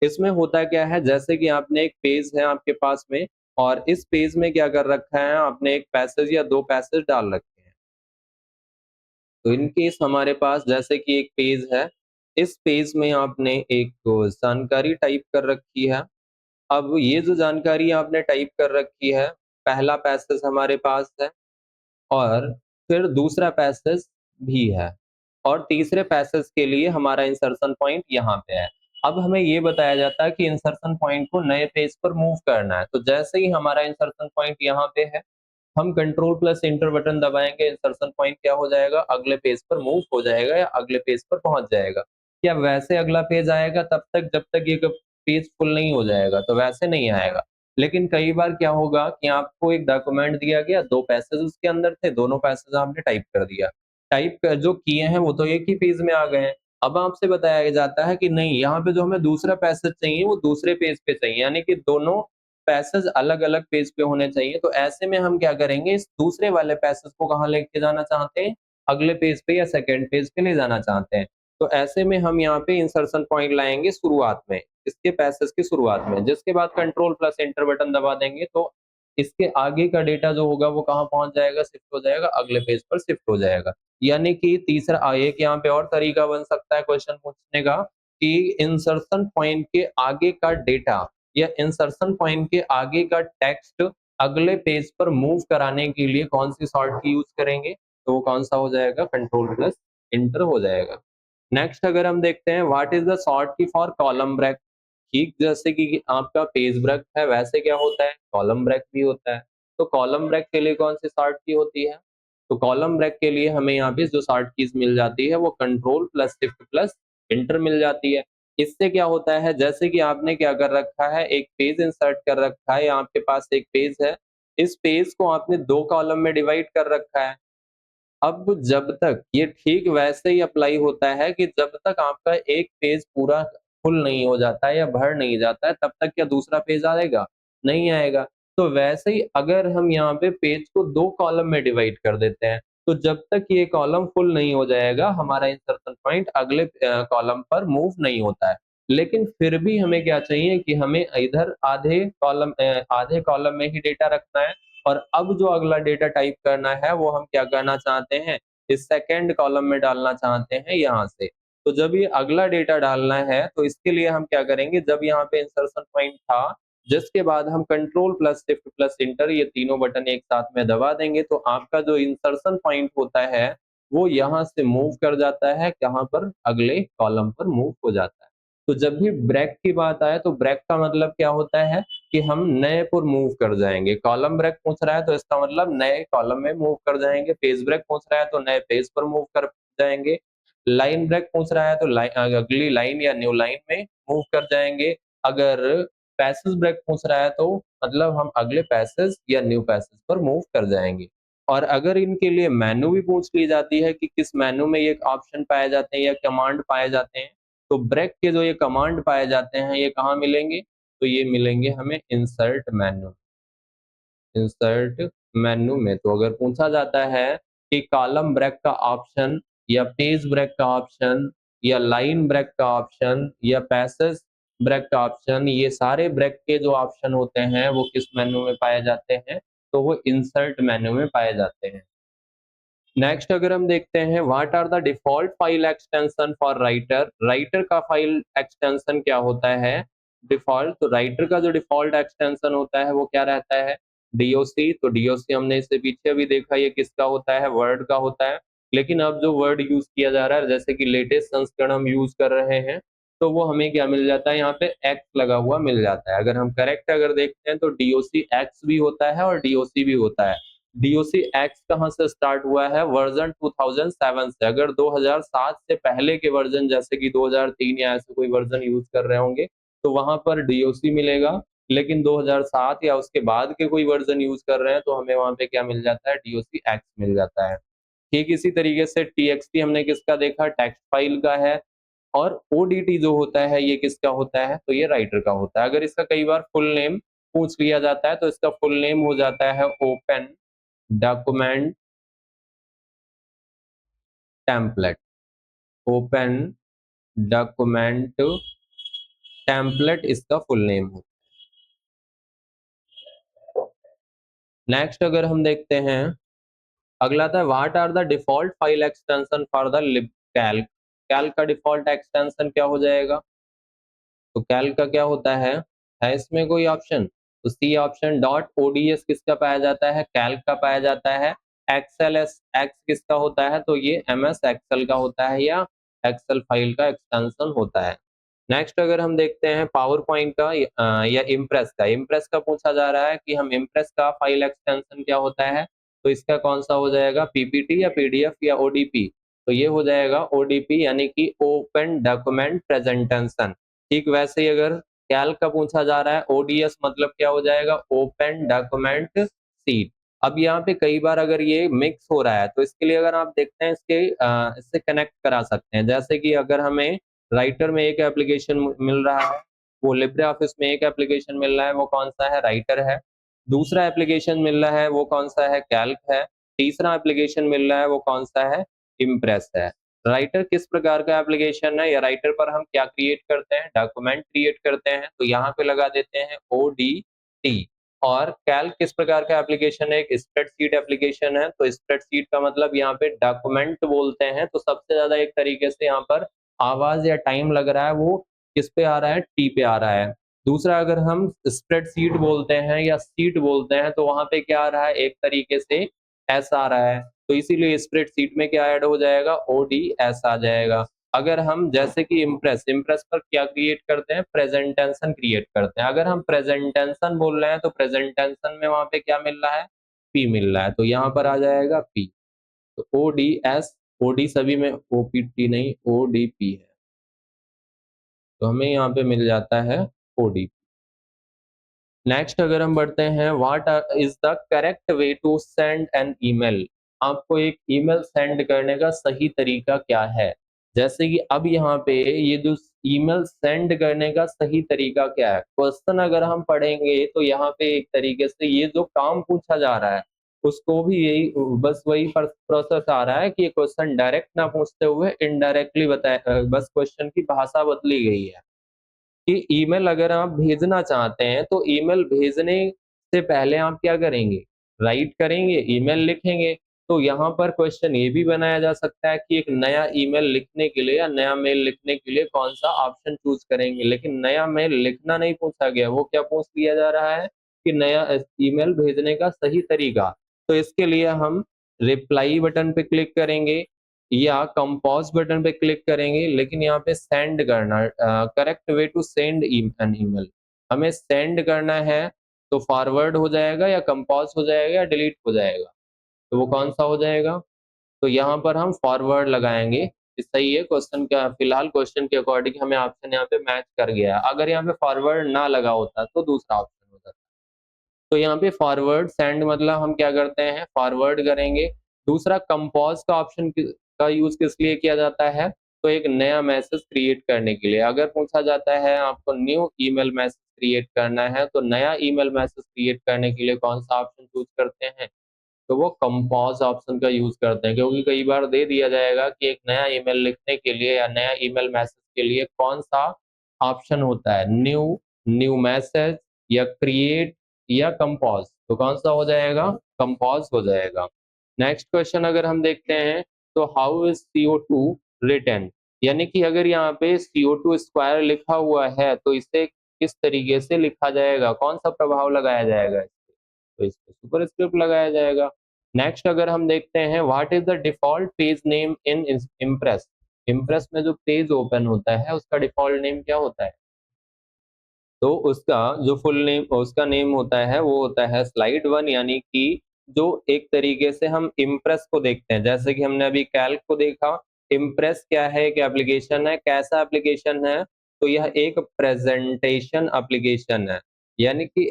इसमें होता क्या है, जैसे कि आपने एक पेज है आपके पास में, और इस पेज में क्या कर रखा है आपने, एक पैसेज या दो पैसेज डाल रखे हैं। तो इन केस हमारे पास जैसे कि एक पेज है, इस पेज में आपने एक जानकारी टाइप कर रखी है। अब ये जो जानकारी आपने टाइप कर रखी है, पहला पैसेज हमारे पास है, और फिर दूसरा पैसेज भी है, और तीसरे पैसेज के लिए हमारा इंसर्शन पॉइंट यहाँ पे है। अब हमें ये बताया जाता है कि इंसर्शन पॉइंट को नए पेज पर मूव करना है। तो जैसे ही हमारा इंसर्शन पॉइंट यहाँ पे है, हम कंट्रोल प्लस इंटर बटन दबाएंगे, इंसर्शन पॉइंट क्या हो जाएगा, अगले पेज पर मूव हो जाएगा या अगले पेज पर पहुंच जाएगा। क्या वैसे अगला पेज आएगा तब तक जब तक ये पेज फुल नहीं हो जाएगा, तो वैसे नहीं आएगा। लेकिन कई बार क्या होगा कि आपको एक डॉक्यूमेंट दिया गया, दो पैसेज उसके अंदर थे, दोनों पैसेज आपने टाइप कर दिया, टाइप कर जो किए हैं वो तो एक ही पेज में आ गए हैं। अब आपसे बताया जाता है कि नहीं, यहाँ पे जो हमें दूसरा पैसेज चाहिए वो दूसरे पेज पे चाहिए, यानी कि दोनों पैसेज अलग-अलग पेज पे होने चाहिए। तो ऐसे में हम क्या करेंगे, इस दूसरे वाले पैसेज को कहाँ लेके जाना चाहते हैं, अगले पेज पे या सेकंड पेज पे ले जाना चाहते हैं। तो ऐसे में हम यहाँ पे इंसर्शन पॉइंट लाएंगे शुरुआत में, इसके पैसेज की शुरुआत में, जिसके बाद कंट्रोल प्लस एंटर बटन दबा देंगे, तो इसके आगे का डेटा जो होगा वो कहाँ पहुंच जाएगा, शिफ्ट हो जाएगा, अगले पेज पर शिफ्ट हो जाएगा। यानी कि तीसरा एक यहाँ पे और तरीका बन सकता है क्वेश्चन पूछने का, कि इंसर्शन पॉइंट के आगे का डेटा या इंसर्शन पॉइंट के आगे का टेक्स्ट अगले पेज पर मूव कराने के लिए कौन सी शॉर्ट की यूज करेंगे, तो वो कौन सा हो जाएगा, कंट्रोल प्लस इंटर हो जाएगा। नेक्स्ट अगर हम देखते हैं what is the short key for column break. ठीक जैसे कि आपका पेज ब्रेक है, वैसे क्या होता है, कॉलम ब्रेक भी होता है। तो कॉलम ब्रेक के लिए कौन सी शॉर्ट की होती है, तो कॉलम ब्रेक के लिए हमें यहाँ पे जो शॉर्ट कीज मिल जाती है वो control plus shift plus enter मिल जाती है। इससे क्या होता है, जैसे कि आपने क्या कर रखा है, एक पेज इंसर्ट कर रखा है, आपके पास एक पेज है, इस पेज को आपने 2 कॉलम में डिवाइड कर रखा है। अब जब तक ये ठीक वैसे ही अप्लाई होता है कि जब तक आपका एक पेज पूरा फुल नहीं हो जाता है या भर नहीं जाता है, तब तक क्या दूसरा पेज आएगा? नहीं आएगा। तो वैसे ही अगर हम यहाँ पे पेज को 2 कॉलम में डिवाइड कर देते हैं, तो जब तक ये कॉलम फुल नहीं हो जाएगा, हमारा इंसर्शन पॉइंट अगले कॉलम पर मूव नहीं होता है। लेकिन फिर भी हमें क्या चाहिए कि हमें इधर आधे कॉलम में ही डेटा रखना है, और अब जो अगला डेटा टाइप करना है वो हम क्या करना चाहते हैं, इस सेकंड कॉलम में डालना चाहते हैं यहाँ से। तो जब ये अगला डेटा डालना है तो इसके लिए हम क्या करेंगे, जब यहाँ पे इंसर्शन पॉइंट था, जिसके बाद हम control plus shift plus inter ये तीनों बटन एक साथ में दबा देंगे, तो आपका जो इंसर्शन पॉइंट होता है वो यहाँ से मूव कर जाता है, कहाँ पर, अगले कॉलम पर मूव हो जाता है। तो जब भी ब्रेक की बात आए तो ब्रेक का मतलब क्या होता है कि हम नए पर मूव कर जाएंगे। कॉलम ब्रेक पूछ रहा है तो इसका मतलब नए कॉलम में मूव कर जाएंगे, पेज ब्रेक पूछ रहा है तो नए पेज पर मूव कर जाएंगे, लाइन ब्रेक पूछ रहा है तो अगली लाइन या न्यू लाइन में मूव कर जाएंगे, अगर पैसेज ब्रेक पूछ रहा है तो मतलब हम अगले पैसेज या न्यू पैसेज पर मूव कर जाएंगे। और अगर इनके लिए मेनू भी पूछ ली जाती है कि किस मेनू में ये ऑप्शन पाए जाते हैं या कमांड पाए जाते हैं, तो ब्रेक के जो ये कमांड पाए जाते हैं ये कहाँ मिलेंगे, तो ये मिलेंगे हमें इंसर्ट मेन्यू में। तो अगर पूछा जाता है कि कॉलम ब्रेक का ऑप्शन या पेज ब्रेक का ऑप्शन या लाइन ब्रेक का ऑप्शन या पैसेज ब्रेक का ऑप्शन, ये सारे ब्रेक के जो ऑप्शन होते हैं वो किस मेन्यू में पाए जाते हैं, तो वो इंसर्ट मेन्यू में पाए जाते हैं। नेक्स्ट अगर हम देखते हैं, what are the default file extension for Writer, Writer का फाइल एक्सटेंशन क्या होता है, डिफॉल्ट। तो राइटर का जो डिफॉल्ट एक्सटेंशन होता है वो क्या रहता है, डीओसी। तो डीओसी हमने इससे पीछे भी देखा, ये किसका होता है, वर्ड का होता है। लेकिन अब जो वर्ड यूज किया जा रहा है, जैसे कि लेटेस्ट संस्करण हम यूज कर रहे हैं, तो वो हमें क्या मिल जाता है, यहाँ पे एक्स लगा हुआ मिल जाता है। अगर हम करेक्ट अगर देखते हैं तो डीओसी एक्स भी होता है और डीओसी भी होता है। डीओसी एक्स कहाँ से स्टार्ट हुआ है, वर्जन 2007 से। अगर 2007 से पहले के वर्जन जैसे कि 2003 या ऐसे कोई वर्जन यूज कर रहे होंगे तो वहां पर डीओसी मिलेगा, लेकिन 2007 या उसके बाद के कोई वर्जन यूज कर रहे हैं तो हमें वहां पे क्या मिल जाता है, डीओसी एक्स मिल जाता है। ठीक इसी तरीके से टीएक्सटी हमने किसका देखा, टेक्स्ट फाइल का है। और ओडीटी जो होता है ये किसका होता है, तो ये राइटर का होता है। अगर इसका कई बार फुल नेम पूछ लिया जाता है तो इसका फुल नेम हो जाता है open document template, open document template इसका फुल नेम है। नेक्स्ट अगर हम देखते हैं, अगला था what are the default file extension for the Lib Calc, Calc का डिफॉल्ट एक्सटेंशन क्या हो जाएगा, तो कैल्क का क्या होता है इसमें कोई ऑप्शन, तो सी ऑप्शन। डॉट ओडीएस किसका पाया जाता है, कैल्क का पाया जाता है। एक्सएल एस एक्स किसका होता है, तो ये एमएस एक्सेल का होता है या एक्सेल फाइल का एक्सटेंशन होता है। नेक्स्ट अगर हम देखते हैं पावर पॉइंट का या इम्प्रेस का, इम्प्रेस का पूछा जा रहा है कि हम इम्प्रेस का फाइल एक्सटेंशन क्या होता है, तो इसका कौन सा हो जाएगा, पीपीटी या पीडीएफ या ओडीपी, तो ये हो जाएगा ओडीपी यानी कि ओपन डॉक्यूमेंट प्रेजेंटेशन। ठीक वैसे ही अगर कैल्क का पूछा जा रहा है, ओडीएस मतलब क्या हो जाएगा, ओपन डॉक्यूमेंट सीट। अब यहाँ पे कई बार अगर ये मिक्स हो रहा है तो इसके लिए अगर आप देखते हैं इससे कनेक्ट करा सकते हैं, जैसे कि अगर हमें राइटर में एक एप्लीकेशन मिल रहा है, वो लिब्रे ऑफिस में एक एप्लीकेशन मिल रहा है, वो कौन सा है, राइटर है। दूसरा एप्लीकेशन मिल रहा है वो कौन सा है, कैल्क है। तीसरा एप्लीकेशन मिल रहा है वो कौन सा है, इम्प्रेस है। राइटर किस प्रकार का एप्लीकेशन है, या राइटर पर हम क्या क्रिएट करते हैं, डॉक्यूमेंट क्रिएट करते हैं, तो यहाँ पे लगा देते हैं ओडीटी। और कैल्क किस प्रकार का एप्लीकेशन है, एक स्प्रेडशीट एप्लीकेशन है, तो स्प्रेडशीट का मतलब यहाँ पे डॉक्यूमेंट बोलते हैं। तो सबसे ज्यादा एक तरीके से यहाँ पर आवाज या टाइम लग रहा है वो किस पे आ रहा है, टी पे आ रहा है। दूसरा अगर हम स्प्रेडशीट बोलते हैं या सीट बोलते हैं तो वहां पे क्या आ रहा है, एक तरीके से एस आ रहा है, तो इसीलिए स्प्रेडशीट में क्या ऐड हो जाएगा, ओडी एस आ जाएगा। अगर हम जैसे कि इम्प्रेस, इम्प्रेस पर क्या क्रिएट करते हैं, प्रेजेंटेशन क्रिएट करते हैं। अगर हम प्रेजेंटेशन बोल रहे हैं तो प्रेजेंटेशन में वहां पे क्या मिल रहा है, पी मिल रहा है, तो यहाँ पर आ जाएगा पी। तो ODS, OD सभी में, OPT नहीं, ODP है, तो हमें यहाँ पे मिल जाता है ODP। नेक्स्ट अगर हम बढ़ते हैं, what is the correct way to send an email, आपको एक ईमेल सेंड करने का सही तरीका क्या है। जैसे कि अब यहाँ पे ये जो ईमेल सेंड करने का सही तरीका क्या है, क्वेश्चन अगर हम पढ़ेंगे तो यहाँ पे एक तरीके से ये जो काम पूछा जा रहा है उसको भी यही बस वही प्रोसेस आ रहा है कि ये क्वेश्चन डायरेक्ट ना पूछते हुए इनडायरेक्टली बताए, बस क्वेश्चन की भाषा बदली गई है कि ईमेल अगर आप भेजना चाहते हैं तो ईमेल भेजने से पहले आप क्या करेंगे, राइट करेंगे, ईमेल लिखेंगे। तो यहाँ पर क्वेश्चन ये भी बनाया जा सकता है कि एक नया ईमेल लिखने के लिए या नया मेल लिखने के लिए कौन सा ऑप्शन चूज करेंगे, लेकिन नया मेल लिखना नहीं पूछा गया, वो क्या पूछ लिया जा रहा है कि नया ईमेल भेजने का सही तरीका। तो इसके लिए हम रिप्लाई बटन पे क्लिक करेंगे या कंपोज बटन पे क्लिक करेंगे, लेकिन यहाँ पे सेंड करना, correct way to send an email, हमें सेंड करना है तो फॉरवर्ड हो जाएगा या कंपोज हो जाएगा या डिलीट हो जाएगा, तो वो कौन सा हो जाएगा, तो यहाँ पर हम फॉरवर्ड लगाएंगे। सही है, क्वेश्चन का फिलहाल क्वेश्चन के अकॉर्डिंग हमें ऑप्शन यहाँ पे मैच कर गया है, अगर यहाँ पे फॉरवर्ड ना लगा होता तो दूसरा ऑप्शन होता। तो यहाँ पे फॉरवर्ड सेंड मतलब हम क्या करते हैं, फॉरवर्ड करेंगे। दूसरा कंपोज का ऑप्शन का यूज किस लिए किया जाता है, तो एक नया मैसेज क्रिएट करने के लिए। अगर पूछा जाता है आपको न्यू ईमेल मैसेज क्रिएट करना है तो नया ईमेल मैसेज क्रिएट करने के लिए कौन सा ऑप्शन चूज करते हैं, तो वो कंपोज ऑप्शन का यूज करते हैं, क्योंकि कई बार दे दिया जाएगा कि एक नया ईमेल लिखने के लिए या नया ईमेल मैसेज के लिए कौन सा ऑप्शन होता है, न्यू, न्यू मैसेज या क्रिएट या कंपोज, तो कौन सा हो जाएगा, कंपोज हो जाएगा। नेक्स्ट क्वेश्चन अगर हम देखते हैं, तो हाउ इज CO2 रिटन, यानी कि अगर यहाँ पे CO2 स्क्वायर लिखा हुआ है तो इसे किस तरीके से लिखा जाएगा, कौन सा प्रभाव लगाया जाएगा, तो इसको सुपरस्क्रिप्ट लगाया जाएगा। नेक्स्ट अगर हम देखते हैं, what is the default page name in impress, impress में जो पेज ओपन होता है उसका डिफॉल्ट नेम क्या होता है, तो उसका जो फुल नेम उसका नेम होता है वो होता है स्लाइड वन, यानी कि जो एक तरीके से हम इम्प्रेस को देखते हैं, जैसे कि हमने अभी कैल्क को देखा, इम्प्रेस क्या है, एक एप्लीकेशन है, कैसा एप्लीकेशन है, तो यह एक प्रेजेंटेशन एप्लीकेशन है, यानी कि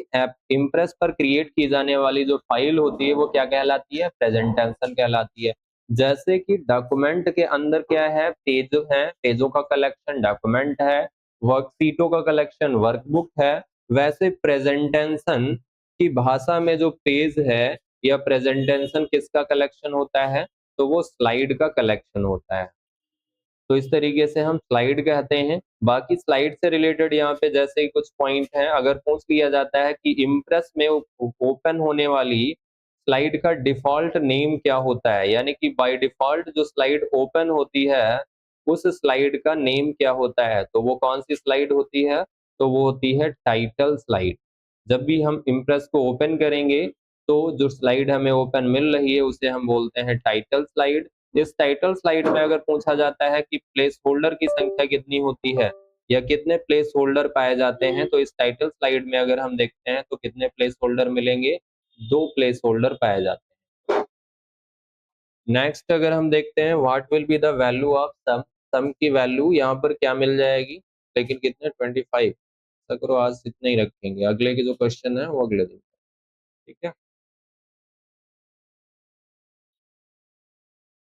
इम्प्रेस पर क्रिएट की जाने वाली जो फाइल होती है वो क्या कहलाती है, प्रेजेंटेशन कहलाती है। जैसे कि डॉक्यूमेंट के अंदर क्या है, पेज है, पेजों का कलेक्शन डॉक्यूमेंट है, वर्कशीटों का कलेक्शन वर्कबुक है, वैसे प्रेजेंटेशन की भाषा में जो पेज है या प्रेजेंटेशन किसका कलेक्शन होता है, तो वो स्लाइड का कलेक्शन होता है। तो इस तरीके से हम स्लाइड कहते हैं। बाकी स्लाइड से रिलेटेड यहाँ पे जैसे ही कुछ पॉइंट हैं, अगर पूछ लिया जाता है कि इम्प्रेस में ओपन होने वाली स्लाइड का डिफॉल्ट नेम क्या होता है, यानी कि बाय डिफॉल्ट जो स्लाइड ओपन होती है उस स्लाइड का नेम क्या होता है, तो वो कौन सी स्लाइड होती है, तो वो होती है टाइटल स्लाइड। जब भी हम इम्प्रेस को ओपन करेंगे तो जो स्लाइड हमें ओपन मिल रही है उसे हम बोलते हैं टाइटल स्लाइड। इस टाइटल स्लाइड में अगर पूछा जाता है कि प्लेस होल्डर की संख्या कितनी होती है या कितने प्लेस होल्डर पाए जाते हैं, तो इस टाइटल स्लाइड में अगर हम देखते हैं तो कितने प्लेस होल्डर मिलेंगे, 2 प्लेस होल्डर पाए जाते हैं। नेक्स्ट अगर हम देखते हैं, what will be the value of sum, sum की वैल्यू यहाँ पर क्या मिल जाएगी, लेकिन कितने, 25। ऐसा करो आज इतना ही रखेंगे, अगले के जो क्वेश्चन है वो अगले दिन, ठीक है।